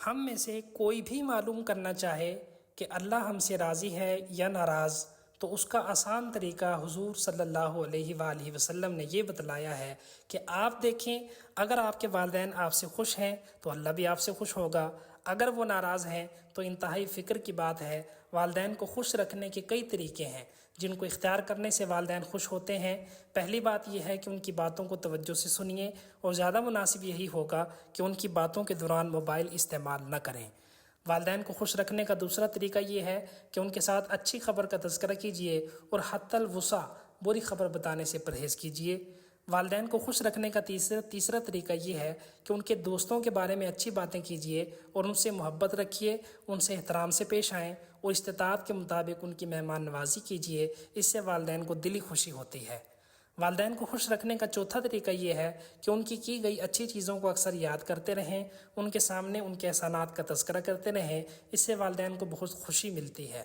ہم میں سے کوئی بھی معلوم کرنا چاہے کہ اللہ ہم سے راضی ہے یا ناراض، تو اس کا آسان طریقہ حضور صلی اللہ علیہ وآلہ وسلم نے یہ بتلایا ہے کہ آپ دیکھیں، اگر آپ کے والدین آپ سے خوش ہیں تو اللہ بھی آپ سے خوش ہوگا، اگر وہ ناراض ہیں تو انتہائی فکر کی بات ہے۔ والدین کو خوش رکھنے کے کئی طریقے ہیں جن کو اختیار کرنے سے والدین خوش ہوتے ہیں۔ پہلی بات یہ ہے کہ ان کی باتوں کو توجہ سے سنیے، اور زیادہ مناسب یہی ہوگا کہ ان کی باتوں کے دوران موبائل استعمال نہ کریں۔ والدین کو خوش رکھنے کا دوسرا طریقہ یہ ہے کہ ان کے ساتھ اچھی خبر کا تذکرہ کیجیے اور حتی الوسع بری خبر بتانے سے پرہیز کیجیے۔ والدین کو خوش رکھنے کا تیسرا طریقہ یہ ہے کہ ان کے دوستوں کے بارے میں اچھی باتیں کیجیے اور ان سے محبت رکھیے، ان سے احترام سے پیش آئیں اور استطاعت کے مطابق ان کی مہمان نوازی کیجیے۔ اس سے والدین کو دلی خوشی ہوتی ہے۔ والدین کو خوش رکھنے کا چوتھا طریقہ یہ ہے کہ ان کی گئی اچھی چیزوں کو اکثر یاد کرتے رہیں، ان کے سامنے ان کے احسانات کا تذکرہ کرتے رہیں، اس سے والدین کو بہت خوشی ملتی ہے۔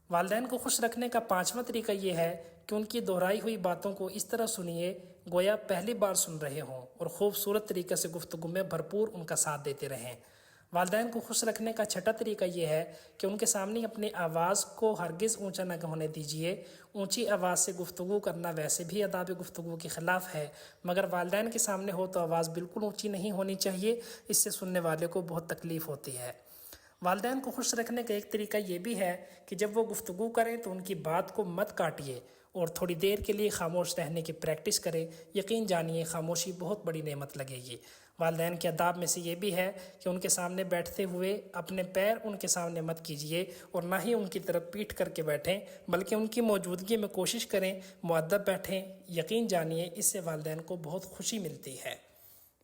والدین کو خوش رکھنے کا پانچواں طریقہ یہ ہے کہ ان کی دہرائی ہوئی باتوں کو اس طرح سنیے گویا پہلی بار سن رہے ہوں، اور خوبصورت طریقے سے گفتگو میں بھرپور ان کا ساتھ دیتے رہیں۔ والدین کو خوش رکھنے کا چھٹا طریقہ یہ ہے کہ ان کے سامنے اپنی آواز کو ہرگز اونچا نہ ہونے دیجیے۔ اونچی آواز سے گفتگو کرنا ویسے بھی آداب گفتگو کے خلاف ہے، مگر والدین کے سامنے ہو تو آواز بالکل اونچی نہیں ہونی چاہیے، اس سے سننے والے کو بہت تکلیف ہوتی ہے۔ والدین کو خوش رکھنے کا ایک طریقہ یہ بھی ہے کہ جب وہ گفتگو کریں تو ان کی بات کو مت کاٹیے اور تھوڑی دیر کے لیے خاموش رہنے کی پریکٹس کریں۔ یقین جانیے خاموشی بہت بڑی نعمت لگے گی۔ والدین کے آداب میں سے یہ بھی ہے کہ ان کے سامنے بیٹھتے ہوئے اپنے پیر ان کے سامنے مت کیجیے اور نہ ہی ان کی طرف پیٹھ کر کے بیٹھیں، بلکہ ان کی موجودگی میں کوشش کریں مؤدب بیٹھیں۔ یقین جانیے اس سے والدین کو بہت خوشی ملتی ہے۔